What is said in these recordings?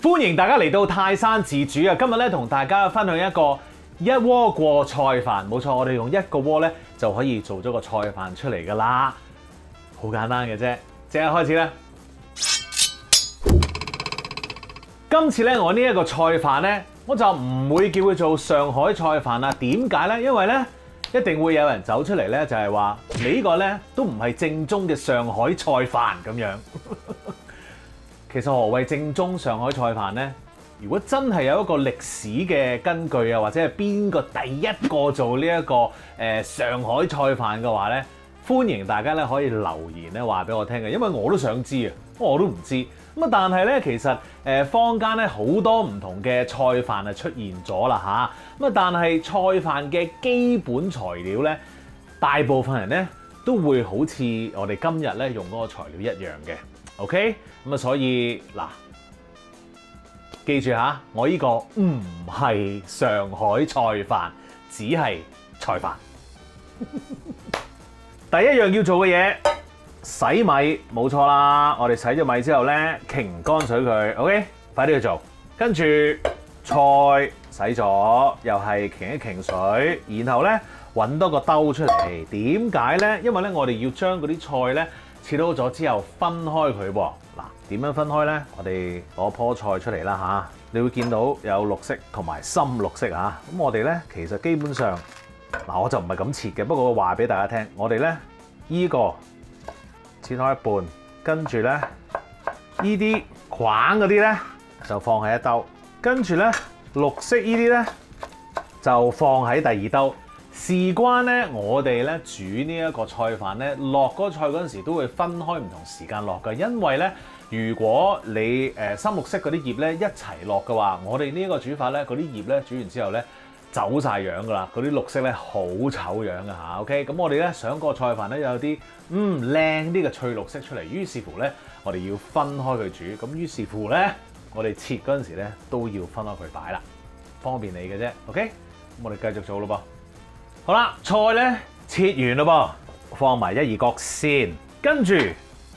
歡迎大家嚟到泰山自煮啊！今日咧同大家分享一個一鍋過菜飯，冇錯，我哋用一個鍋咧就可以做咗個菜飯出嚟噶啦，好簡單嘅啫，即刻開始啦！今次咧我呢一個菜飯咧，我就唔會叫佢做上海菜飯啦。點解咧？因為咧一定會有人走出嚟咧，就係話你呢個咧都唔係正宗嘅上海菜飯咁樣。其實何謂正宗上海菜飯呢？如果真係有一個歷史嘅根據啊，或者係邊個第一個做呢一個上海菜飯嘅話呢，歡迎大家咧可以留言咧話俾我聽嘅，因為我都想知啊，我都唔知咁啊。但係咧其實坊間咧好多唔同嘅菜飯啊出現咗啦嚇，咁啊但係菜飯嘅基本材料咧，大部分人咧都會好似我哋今日咧用嗰個材料一樣嘅。OK， 咁啊，所以嗱，記住嚇，我呢個唔係上海菜飯，只係菜飯。第一樣要做嘅嘢，洗米，冇錯啦。我哋洗咗米之後咧，擎乾水佢。OK， 快啲去做。跟住菜洗咗，又係擎一擎水，然後咧揾多個兜出嚟。點解咧？因為咧我哋要將嗰啲菜咧切好咗之後分開佢喎。嗱，點樣分開咧？我哋攞棵菜出嚟啦嚇，你會見到有綠色同埋深綠色嚇。咁我哋咧其實基本上嗱，我就唔係咁切嘅，不過我話俾大家聽，我哋咧依個切開一半，跟住咧依啲框嗰啲咧就放喺一兜，跟住咧綠色依啲咧就放喺第二兜。事關咧，我哋咧煮呢一個菜飯咧，落嗰個菜嗰陣時都會分開唔同時間落嘅，因為咧，如果你深綠色嗰啲葉咧一齊落嘅話，我哋呢一個煮法咧，嗰啲葉咧煮完之後咧走晒樣噶啦，嗰啲綠色咧好醜樣嘅嚇。OK， 咁我哋咧想個菜飯咧有啲靚啲嘅翠綠色出嚟，於是乎咧我哋要分開佢煮，咁於是乎咧我哋切嗰陣時咧都要分開佢擺啦，方便你嘅啫。OK， 咁我哋繼續做咯噃。好啦，菜咧切完咯噃，放埋一二角先，跟住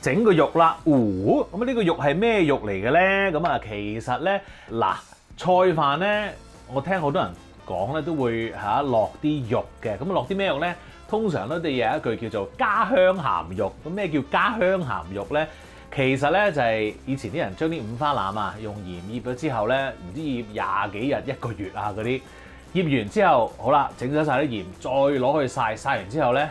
整個肉啦。咁呢個肉係咩肉嚟嘅咧？咁啊，其實咧嗱，菜飯咧，我聽好多人講咧都會落啲肉嘅。咁落啲咩肉咧？通常咧都有一句叫做家鄉鹹肉。咁咩叫家鄉鹹肉咧？其實咧就係以前啲人將啲五花腩啊用鹽醃咗之後咧，唔知醃20幾日、1個月啊嗰啲。醃完之後，好啦，整咗晒啲鹽，再攞去曬，曬完之後咧，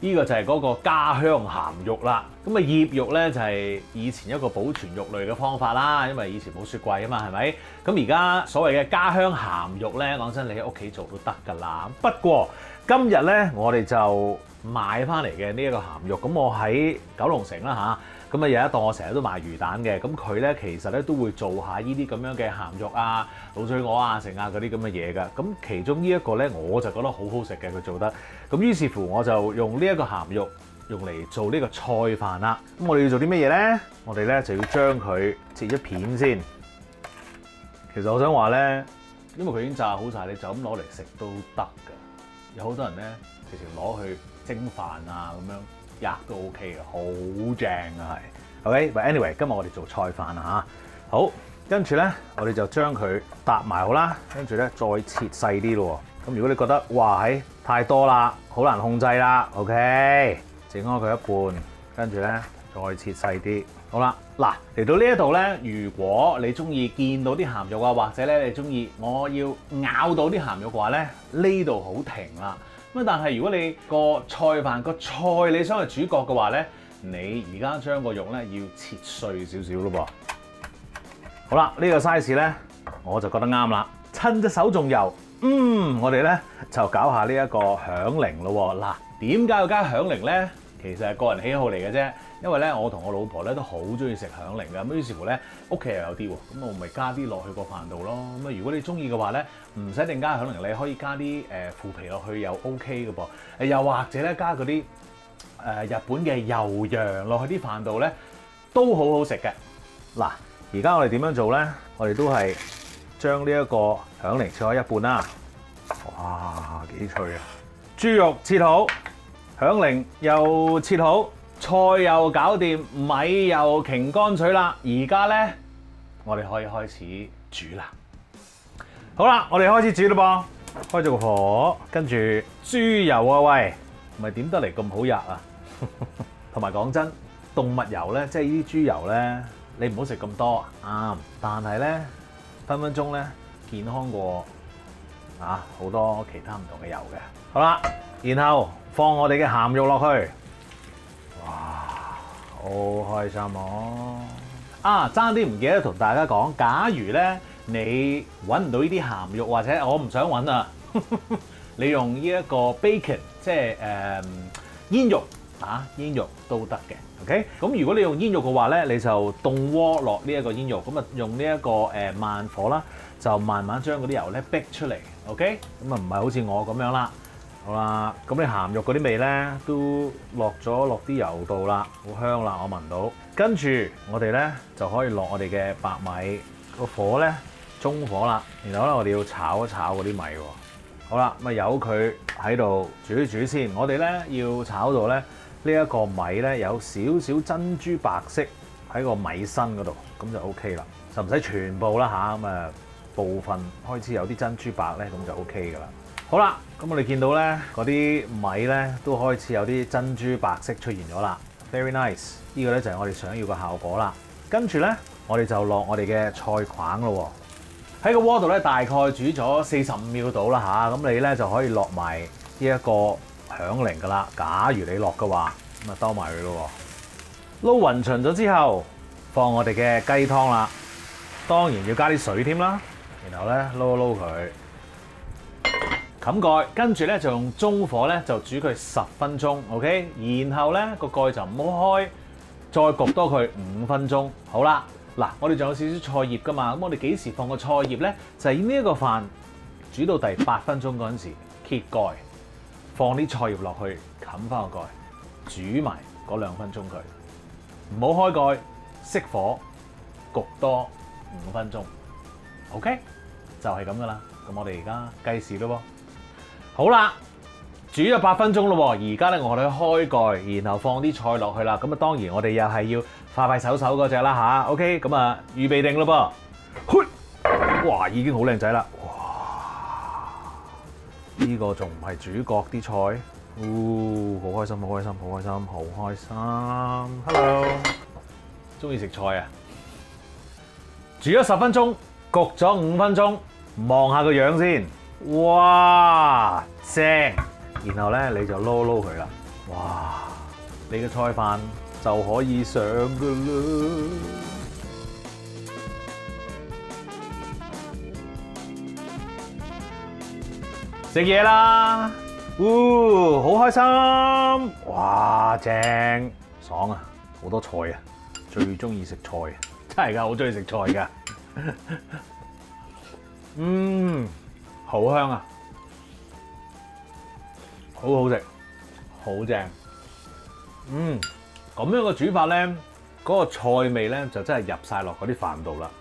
呢個就係嗰個家鄉鹹肉啦。咁啊，醃肉咧就係以前一個保存肉類嘅方法啦，因為以前冇雪櫃啊嘛，係咪？咁而家所謂嘅家鄉鹹肉咧，講真，你喺屋企做都得㗎啦。不過今日咧，我哋就買翻嚟嘅呢一個鹹肉，咁我喺九龍城啦嚇。咁啊有一檔我成日都賣魚蛋嘅，咁佢咧其實咧都會做下呢啲咁樣嘅鹹肉啊、滷水鵝啊、剩啊嗰啲咁嘅嘢㗎。咁其中呢一個咧我就覺得好好食嘅，佢做得。咁於是乎我就用呢一個鹹肉用嚟做呢個菜飯啦。咁我哋要做啲乜嘢咧？我哋咧就要將佢切一片先。其實我想話咧，因為佢已經炸好晒，你就咁攞嚟食都得㗎。有好多人咧直情攞去蒸飯啊咁樣。都 OK 嘅，好正啊係。OK，but anyway， 今日我哋做菜飯啊嚇。好，跟住咧，我哋就將佢搭埋好啦，跟住咧再切細啲咯。咁如果你覺得哇係太多啦，好難控制啦 ，OK， 整開佢一半，跟住咧再切細啲。好啦，嗱嚟到呢一度咧，如果你中意見到啲鹹肉啊，或者咧你中意我要咬到啲鹹肉嘅話咧，呢度好停啦。咁但係如果你個菜飯個菜你想係主角嘅話咧，你而家將個肉咧要切碎少少咯噃。好啦，呢個 size 咧我就覺得啱啦。趁隻手仲油，我哋咧就搞下呢一個響鈴咯。嗱，點解要加響鈴咧？其實係個人喜好嚟嘅啫。因為咧我同我老婆咧都好中意食響鈴嘅，咁於是乎咧屋企又有啲喎，咁我咪加啲落去個飯度咯。咁啊如果你中意嘅話咧，唔使定加響鈴，你可以加啲腐皮落去又 OK 嘅噃。又或者咧加嗰啲日本嘅油羊落去啲飯度咧，都好好食嘅。嗱，而家我哋點樣做咧？我哋都係將呢一個響鈴切開一半啦。哇，幾脆啊！豬肉切好，響鈴又切好。菜又搞掂，米又擎乾水啦。而家咧，我哋可以開始煮啦。好啦，我哋開始煮啦噃，開咗個火，跟住豬油啊喂，唔係點得嚟咁好吔啊？同埋講真，動物油咧，即係呢啲豬油咧，你唔好食咁多啱，但係咧分分鐘咧健康過啊好多其他唔同嘅油嘅。好啦，然後放我哋嘅鹹肉落去，哇，好開心哦！啊，爭啲唔記得同大家講，假如咧你揾唔到呢啲鹹肉，或者我唔想揾啊，你用呢一個 bacon， 即係煙肉啊，煙肉都得嘅。OK， 咁如果你用煙肉嘅話咧，你就凍鍋落呢一個煙肉，咁啊用呢一個慢火啦，就慢慢將嗰啲油咧逼出嚟。OK， 咁啊唔係好似我咁樣啦。好啦，咁你鹹肉嗰啲味咧都落啲油度啦，好香啦，我聞到。跟住我哋咧就可以落我哋嘅白米，個火咧中火啦，然後咧我哋要炒一炒嗰啲米喎。好啦，咪由佢喺度煮一煮先。我哋咧要炒到咧呢一個米咧有少少珍珠白色喺個米身嗰度，咁就 OK 啦，就唔使全部啦嚇，咁啊部分開始有啲珍珠白咧，咁就 OK 噶啦。好啦，咁我哋見到咧嗰啲米咧都開始有啲珍珠白色出現咗啦 ，very nice。呢個咧就係我哋想要嘅效果啦。跟住咧，我哋就落我哋嘅菜框咯喎。喺個鍋度咧，大概煮咗45秒到啦嚇，咁你咧就可以落埋呢一個響鈴噶啦。假如你落嘅話，咁啊兜埋佢咯喎。撈勻勻咗之後，放我哋嘅雞湯啦，當然要加啲水添啦。然後咧撈一撈佢。冚蓋，跟住咧就用中火咧就煮佢10分鐘 ，OK。然後咧個蓋就唔好開，再焗多佢5分鐘。好啦，嗱，我哋仲有少少菜葉噶嘛，咁我哋幾時放個菜葉咧？就係呢一個飯煮到第8分鐘嗰陣時，揭蓋，放啲菜葉落去，冚翻個蓋，煮埋嗰2分鐘佢，唔好開蓋，熄火，焗多5分鐘 ，OK， 就係咁噶啦。咁我哋而家計時咯喎。好啦，煮咗8分鐘咯喎，而家咧我哋開蓋，然後放啲菜落去啦。咁啊當然我哋又係要快快手手嗰隻啦吓 OK， 咁啊預備定咯噃。哇，已經好靚仔啦！哇，呢個仲唔係主角啲菜？好開心，好開心，好開心，好開心。Hello， 中意食菜啊？煮咗10分鐘，焗咗5分鐘，望下個樣先。哇，正！然後咧你就撈佢啦，哇！你嘅菜飯就可以上噶啦。食嘢啦，好開心！哇，正爽啊，好多菜啊，最中意食菜啊，真係噶，好中意食菜噶。好香啊，好好食，好正。咁樣嘅煮法咧，嗰個菜味咧就真係入晒落嗰啲飯度啦。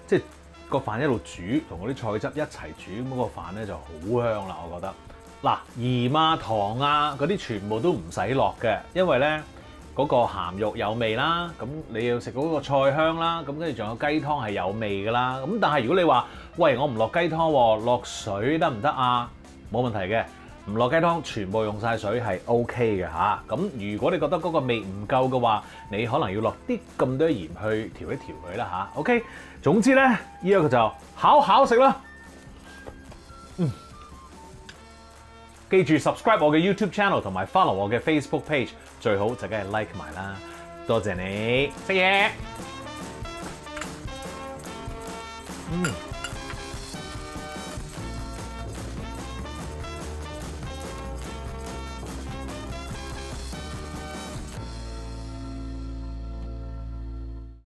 即係個飯一路煮，同嗰啲菜汁一齊煮，咁個飯咧就好香啦。我覺得嗱，鹽啊、糖啊嗰啲全部都唔使落嘅，因為咧嗰個鹹肉有味啦。咁你要食嗰個菜香啦，咁跟住仲有雞湯係有味噶啦。咁但係如果你話，喂，我唔落雞湯喎，落水得唔得啊？冇問題嘅，唔落雞湯，全部用晒水係 OK 嘅嚇。咁如果你覺得嗰個味唔夠嘅話，你可能要落啲咁多鹽去調一調佢啦嚇。OK， 總之咧，呢一個就好食啦。記住 subscribe 我嘅 YouTube channel 同埋 follow 我嘅 Facebook page， 最好就梗係 like 埋啦。多謝你食嘢。